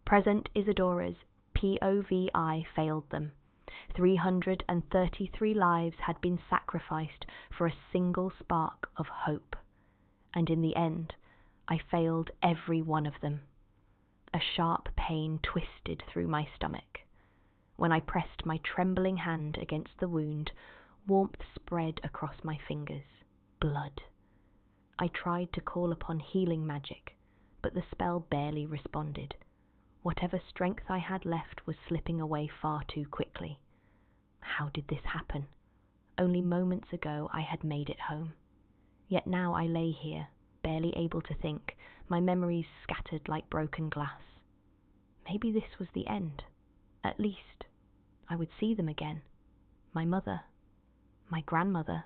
Present Isadora's POVI failed them. 333 lives had been sacrificed for a single spark of hope. And in the end, I failed every one of them. A sharp pain twisted through my stomach. When I pressed my trembling hand against the wound, warmth spread across my fingers. Blood. I tried to call upon healing magic, but the spell barely responded. Whatever strength I had left was slipping away far too quickly. How did this happen? Only moments ago I had made it home. Yet now I lay here, barely able to think, my memories scattered like broken glass. Maybe this was the end. At least, I would see them again. My mother, my grandmother,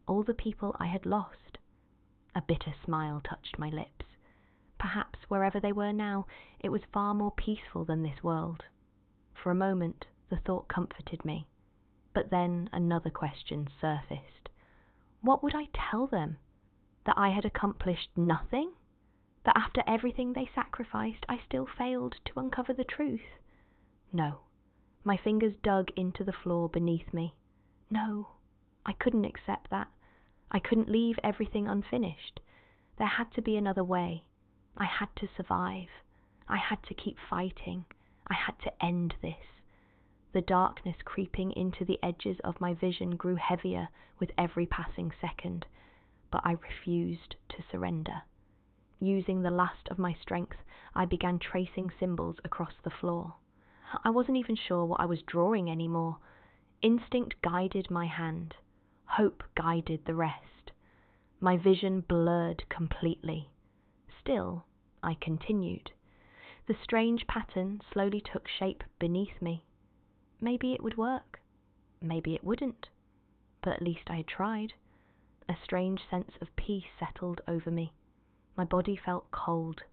all the people I had lost. A bitter smile touched my lips. Perhaps wherever they were now, it was far more peaceful than this world. For a moment, the thought comforted me. But then another question surfaced. What would I tell them? That I had accomplished nothing? That after everything they sacrificed, I still failed to uncover the truth? No. My fingers dug into the floor beneath me. No, I couldn't accept that. I couldn't leave everything unfinished. There had to be another way. I had to survive. I had to keep fighting. I had to end this. The darkness creeping into the edges of my vision grew heavier with every passing second, but I refused to surrender. Using the last of my strength, I began tracing symbols across the floor. I wasn't even sure what I was drawing anymore. Instinct guided my hand. Hope guided the rest. My vision blurred completely. Still, I continued. The strange pattern slowly took shape beneath me. Maybe it would work. Maybe it wouldn't. But at least I had tried. A strange sense of peace settled over me. My body felt cold.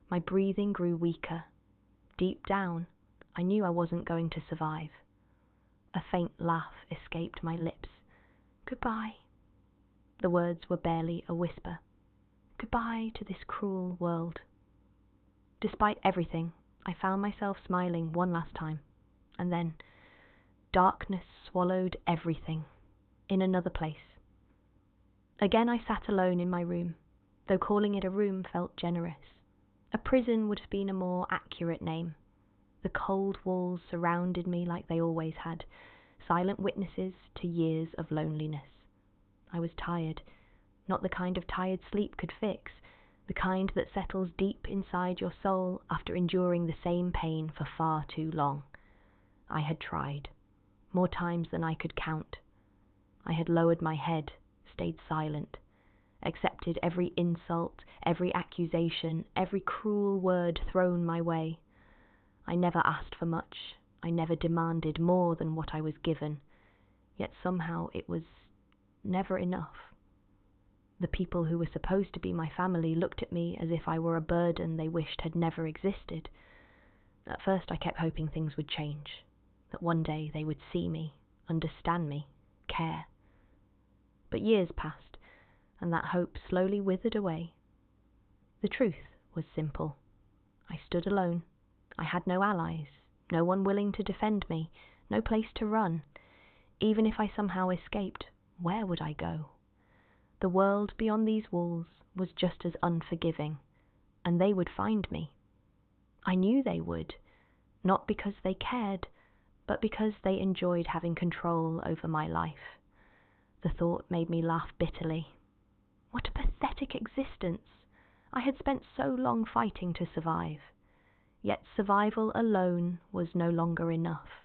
My breathing grew weaker. Deep down, I knew I wasn't going to survive. A faint laugh escaped my lips. Goodbye. The words were barely a whisper. Goodbye to this cruel world. Despite everything, I found myself smiling one last time, and then darkness swallowed everything, in another place. Again I sat alone in my room, though calling it a room felt generous. A prison would have been a more accurate name. The cold walls surrounded me like they always had, silent witnesses to years of loneliness. I was tired, not the kind of tired sleep could fix, the kind that settles deep inside your soul after enduring the same pain for far too long. I had tried, more times than I could count. I had lowered my head, stayed silent, accepted every insult, every accusation, every cruel word thrown my way. I never asked for much, I never demanded more than what I was given, yet somehow it was never enough. The people who were supposed to be my family looked at me as if I were a burden they wished had never existed. At first I kept hoping things would change, that one day they would see me, understand me, care. But years passed, and that hope slowly withered away. The truth was simple. I stood alone. I had no allies, no one willing to defend me, no place to run. Even if I somehow escaped, where would I go? The world beyond these walls was just as unforgiving, and they would find me. I knew they would, not because they cared, but because they enjoyed having control over my life. The thought made me laugh bitterly. What a pathetic existence! I had spent so long fighting to survive. Yet survival alone was no longer enough.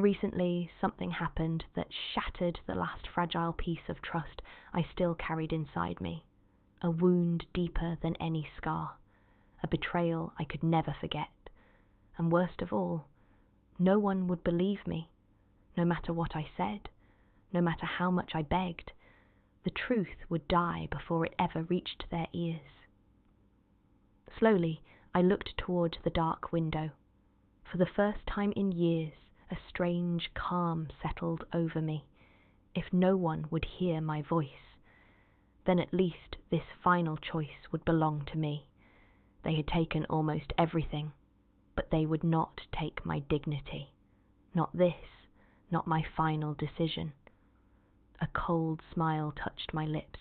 Recently, something happened that shattered the last fragile piece of trust I still carried inside me. A wound deeper than any scar. A betrayal I could never forget. And worst of all, no one would believe me, no matter what I said, no matter how much I begged. The truth would die before it ever reached their ears. Slowly, I looked toward the dark window. For the first time in years, a strange calm settled over me. If no one would hear my voice, then at least this final choice would belong to me. They had taken almost everything, but they would not take my dignity. Not this, not my final decision. A cold smile touched my lips.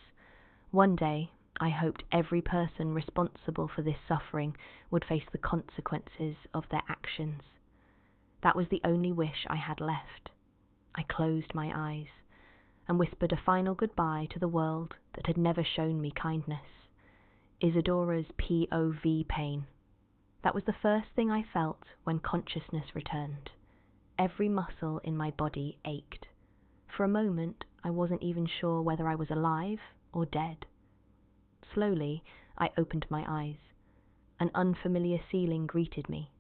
One day, I hoped every person responsible for this suffering would face the consequences of their actions. That was the only wish I had left. I closed my eyes and whispered a final goodbye to the world that had never shown me kindness. Isadora's POV pain. That was the first thing I felt when consciousness returned. Every muscle in my body ached. For a moment, I wasn't even sure whether I was alive or dead. Slowly, I opened my eyes. An unfamiliar ceiling greeted me.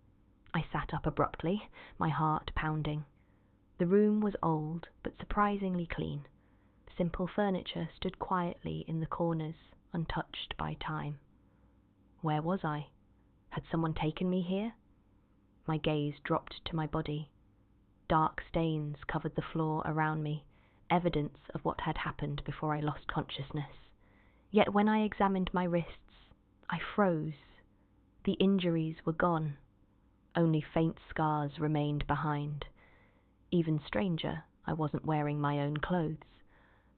I sat up abruptly, my heart pounding. The room was old, but surprisingly clean. Simple furniture stood quietly in the corners, untouched by time. Where was I? Had someone taken me here? My gaze dropped to my body. Dark stains covered the floor around me, evidence of what had happened before I lost consciousness. Yet when I examined my wrists, I froze. The injuries were gone. Only faint scars remained behind. Even stranger, I wasn't wearing my own clothes.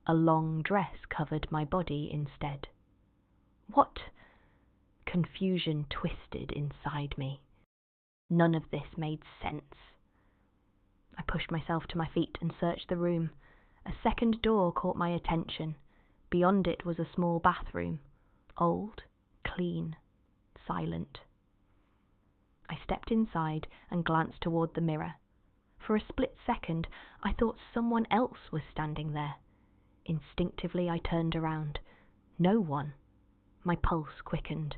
A long dress covered my body instead. What? Confusion twisted inside me. None of this made sense. I pushed myself to my feet and searched the room. A second door caught my attention. Beyond it was a small bathroom. Old, clean, silent. I stepped inside and glanced toward the mirror. For a split second, I thought someone else was standing there. Instinctively, I turned around. No one. My pulse quickened.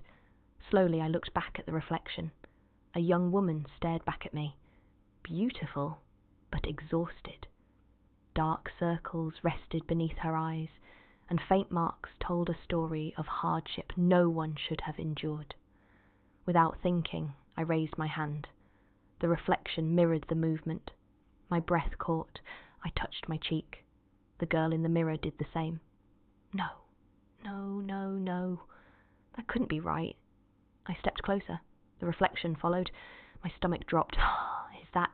Slowly, I looked back at the reflection. A young woman stared back at me. Beautiful, but exhausted. Dark circles rested beneath her eyes, and faint marks told a story of hardship no one should have endured. Without thinking, I raised my hand. The reflection mirrored the movement. My breath caught. I touched my cheek. The girl in the mirror did the same. No. That couldn't be right. I stepped closer. The reflection followed. My stomach dropped. Is that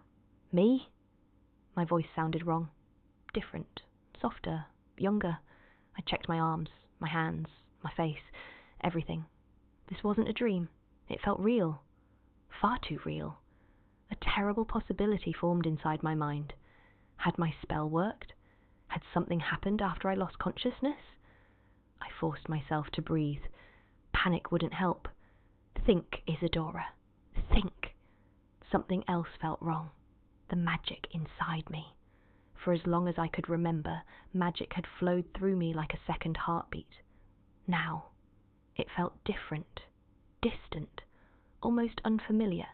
me? My voice sounded wrong. Different. Softer. Younger. I checked my arms, my hands, my face, everything. This wasn't a dream. It felt real. Far too real. A terrible possibility formed inside my mind. Had my spell worked? Had something happened after I lost consciousness? I forced myself to breathe. Panic wouldn't help. Think, Isadora. Think. Something else felt wrong. The magic inside me. For as long as I could remember, magic had flowed through me like a second heartbeat. Now, it felt different, distant, almost unfamiliar.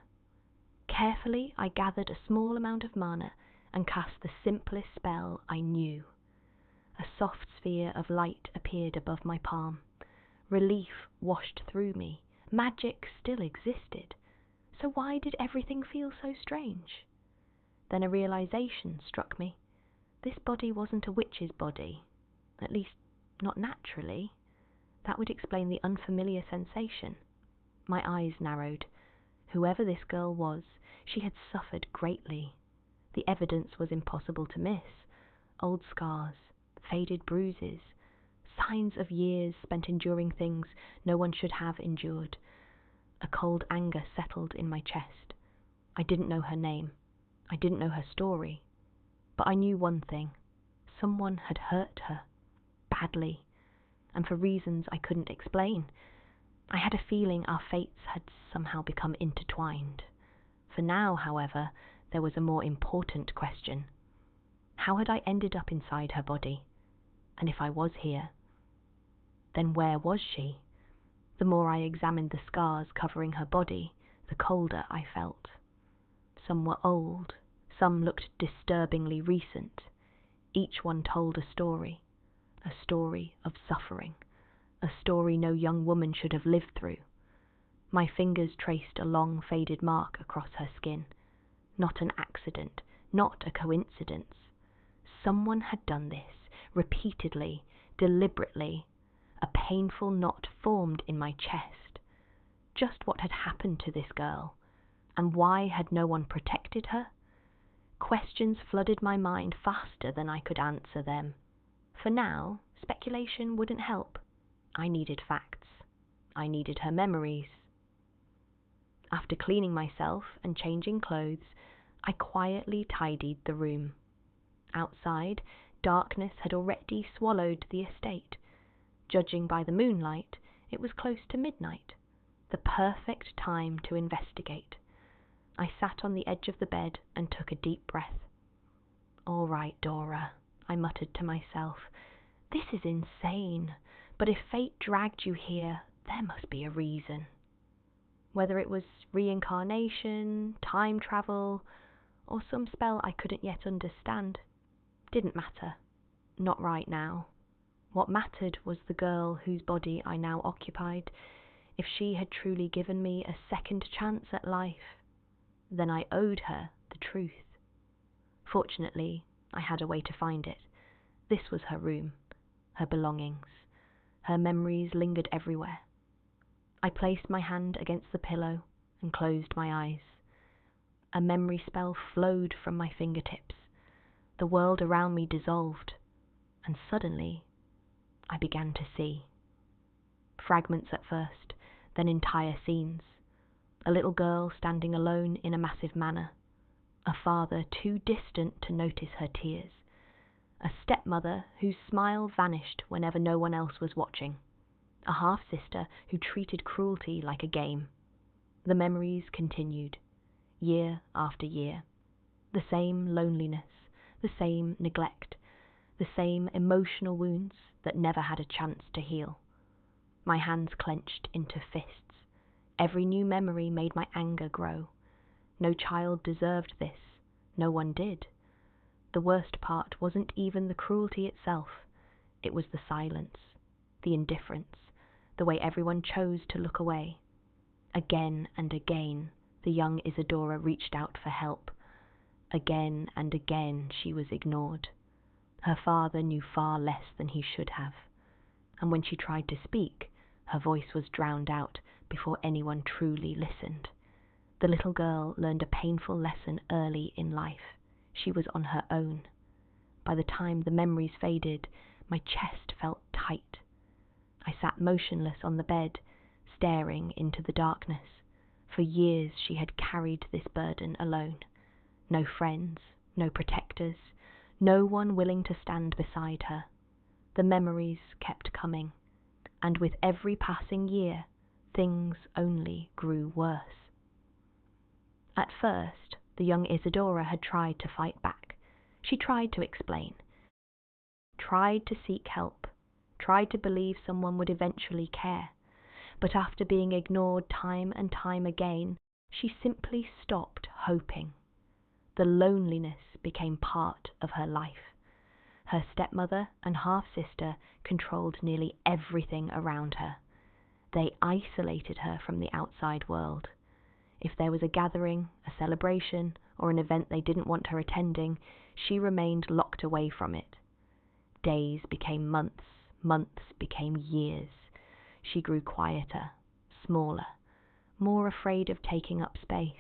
Carefully, I gathered a small amount of mana and cast the simplest spell I knew. A soft sphere of light appeared above my palm. Relief washed through me. Magic still existed. So why did everything feel so strange? Then a realization struck me. This body wasn't a witch's body. At least, not naturally. That would explain the unfamiliar sensation. My eyes narrowed. Whoever this girl was, she had suffered greatly. The evidence was impossible to miss. Old scars, faded bruises, signs of years spent enduring things no one should have endured. A cold anger settled in my chest. I didn't know her name. I didn't know her story. But I knew one thing. Someone had hurt her. Badly. And for reasons I couldn't explain. I had a feeling our fates had somehow become intertwined. For now, however, there was a more important question. How had I ended up inside her body? And if I was here, then where was she? The more I examined the scars covering her body, the colder I felt. Some were old, some looked disturbingly recent. Each one told a story of suffering, a story no young woman should have lived through. My fingers traced a long faded mark across her skin. Not an accident, not a coincidence. Someone had done this, repeatedly, deliberately. A painful knot formed in my chest. Just what had happened to this girl? And why had no one protected her? Questions flooded my mind faster than I could answer them. For now, speculation wouldn't help. I needed facts. I needed her memories. After cleaning myself and changing clothes, I quietly tidied the room. Outside, darkness had already swallowed the estate. Judging by the moonlight, it was close to midnight, the perfect time to investigate. I sat on the edge of the bed and took a deep breath. "All right, Dora," I muttered to myself. "This is insane, but if fate dragged you here, there must be a reason." Whether it was reincarnation, time travel, or some spell I couldn't yet understand, didn't matter. Not right now. What mattered was the girl whose body I now occupied. If she had truly given me a second chance at life, then I owed her the truth. Fortunately, I had a way to find it. This was her room, her belongings. Her memories lingered everywhere. I placed my hand against the pillow and closed my eyes. A memory spell flowed from my fingertips. The world around me dissolved, and suddenly I began to see. Fragments at first, then entire scenes. A little girl standing alone in a massive manor. A father too distant to notice her tears. A stepmother whose smile vanished whenever no one else was watching. A half-sister who treated cruelty like a game. The memories continued, year after year. The same loneliness, the same neglect, the same emotional wounds that never had a chance to heal. My hands clenched into fists. Every new memory made my anger grow. No child deserved this. No one did. The worst part wasn't even the cruelty itself. It was the silence, the indifference, the way everyone chose to look away. Again and again, the young Isadora reached out for help. Again and again, she was ignored. Her father knew far less than he should have. And when she tried to speak, her voice was drowned out before anyone truly listened. The little girl learned a painful lesson early in life. She was on her own. By the time the memories faded, my chest felt tight. I sat motionless on the bed, staring into the darkness. For years she had carried this burden alone. No friends, no protectors, no one willing to stand beside her. The memories kept coming, and with every passing year, things only grew worse. At first, the young Isadora had tried to fight back. She tried to explain, tried to seek help, tried to believe someone would eventually care. But after being ignored time and time again, she simply stopped hoping. The loneliness became part of her life. Her stepmother and half-sister controlled nearly everything around her. They isolated her from the outside world. If there was a gathering, a celebration, or an event they didn't want her attending, she remained locked away from it. Days became months, months became years. She grew quieter, smaller, more afraid of taking up space.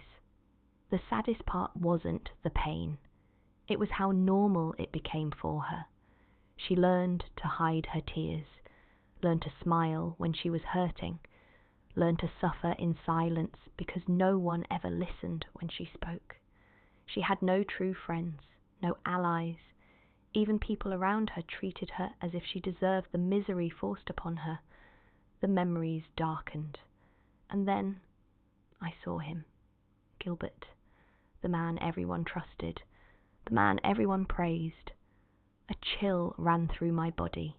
The saddest part wasn't the pain. It was how normal it became for her. She learned to hide her tears, learned to smile when she was hurting, learned to suffer in silence because no one ever listened when she spoke. She had no true friends, no allies. Even people around her treated her as if she deserved the misery forced upon her. The memories darkened. And then I saw him. Gilbert, the man everyone trusted, the man everyone praised. A chill ran through my body.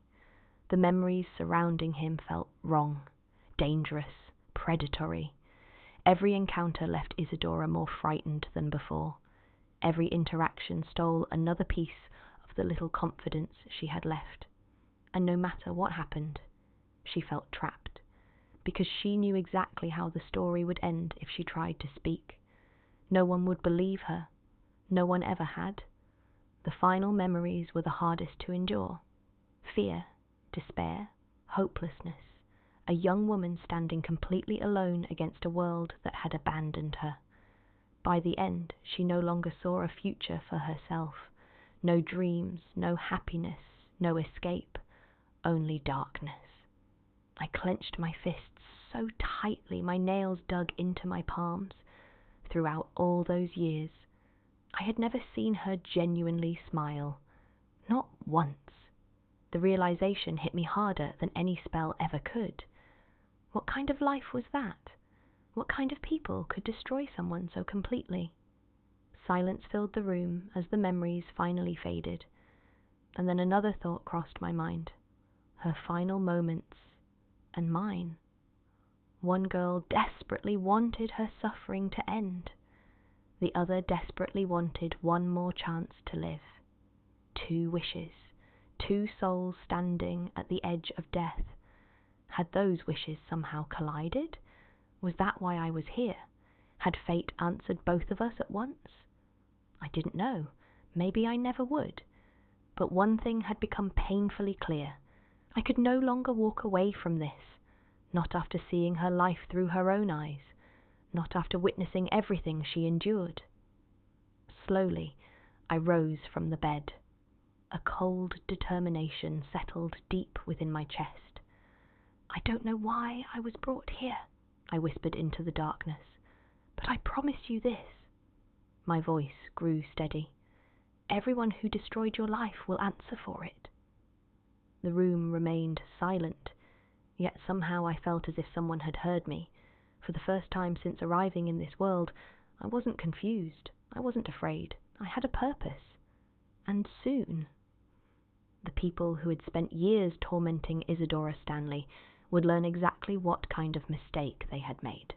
The memories surrounding him felt wrong, dangerous, predatory. Every encounter left Isadora more frightened than before. Every interaction stole another piece of the little confidence she had left. And no matter what happened, she felt trapped, because she knew exactly how the story would end if she tried to speak. No one would believe her. No one ever had. The final memories were the hardest to endure. Fear, despair, hopelessness. A young woman standing completely alone against a world that had abandoned her. By the end, she no longer saw a future for herself. No dreams, no happiness, no escape, only darkness. I clenched my fists so tightly my nails dug into my palms. Throughout all those years, I had never seen her genuinely smile. Not once. The realization hit me harder than any spell ever could. What kind of life was that? What kind of people could destroy someone so completely? Silence filled the room as the memories finally faded, and then another thought crossed my mind. Her final moments, and mine. One girl desperately wanted her suffering to end. The other desperately wanted one more chance to live. 2 wishes, 2 souls standing at the edge of death. Had those wishes somehow collided? Was that why I was here? Had fate answered both of us at once? I didn't know. Maybe I never would. But one thing had become painfully clear. I could no longer walk away from this. Not after seeing her life through her own eyes. Not after witnessing everything she endured. Slowly, I rose from the bed. A cold determination settled deep within my chest. I don't know why I was brought here, I whispered into the darkness, but I promise you this. My voice grew steady. Everyone who destroyed your life will answer for it. The room remained silent, yet somehow I felt as if someone had heard me. For the first time since arriving in this world, I wasn't confused. I wasn't afraid. I had a purpose. And soon. The people who had spent years tormenting Isadora Stanley would learn exactly what kind of mistake they had made.